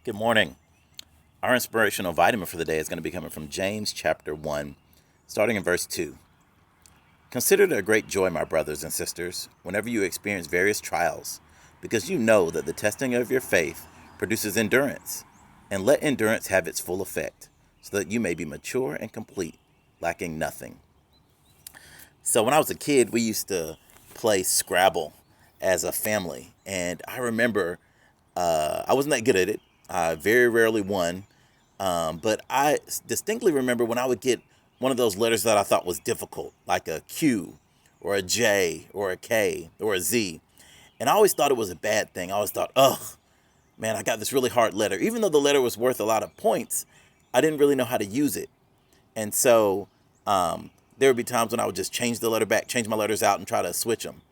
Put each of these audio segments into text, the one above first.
Good morning. Our inspirational vitamin for the day is going to be coming from James chapter 1, starting in verse 2. Consider it a great joy, my brothers and sisters, whenever you experience various trials, because you know that the testing of your faith produces endurance. And let endurance have its full effect, so that you may be mature and complete, lacking nothing. So when I was a kid, we used to play Scrabble as a family. And I remember I wasn't that good at it. I very rarely won. But I distinctly remember when I would get one of those letters that I thought was difficult, like a Q or a J or a K or a Z. And I always thought it was a bad thing. I always thought, ugh, man, I got this really hard letter. Even though the letter was worth a lot of points, I didn't really know how to use it. And so there would be times when I would just change the letter back, change my letters out, and try to switch them.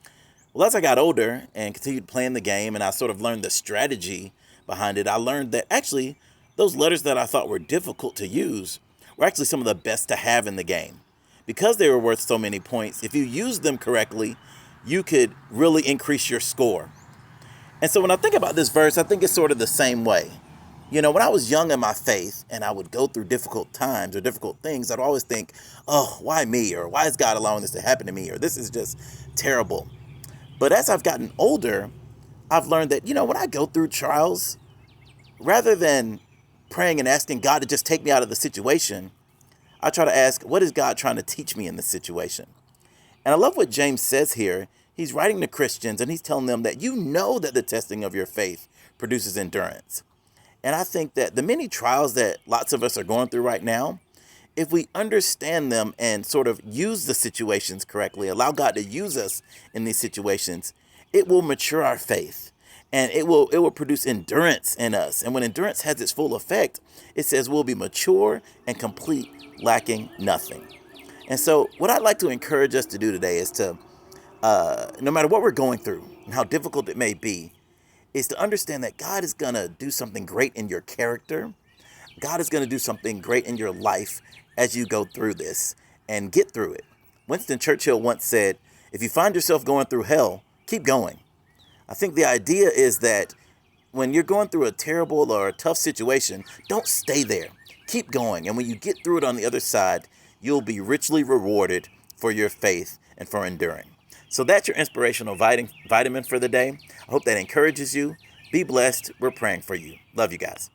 Well, as I got older and continued playing the game, and I sort of learned the strategy behind it, I learned that actually those letters that I thought were difficult to use were actually some of the best to have in the game. Because they were worth so many points, if you used them correctly, you could really increase your score. And so when I think about this verse, I think it's sort of the same way. You know, when I was young in my faith and I would go through difficult times or difficult things, I'd always think, oh, why me? Or why is God allowing this to happen to me? Or this is just terrible. But as I've gotten older, I've learned that, when I go through trials, rather than praying and asking God to just take me out of the situation, I try to ask, what is God trying to teach me in this situation? And I love what James says here. He's writing to Christians and he's telling them that you know that the testing of your faith produces endurance. And I think that the many trials that lots of us are going through right now, if we understand them and sort of use the situations correctly, allow God to use us in these situations, it will mature our faith and it will produce endurance in us. And when endurance has its full effect, it says we'll be mature and complete, lacking nothing. And so what I'd like to encourage us to do today is to, no matter what we're going through and how difficult it may be, is to understand that God is going to do something great in your character. God is going to do something great in your life as you go through this and get through it. Winston Churchill once said, if you find yourself going through hell, keep going. I think the idea is that when you're going through a terrible or a tough situation, don't stay there. Keep going. And when you get through it on the other side, you'll be richly rewarded for your faith and for enduring. So that's your inspirational vitamin for the day. I hope that encourages you. Be blessed. We're praying for you. Love you guys.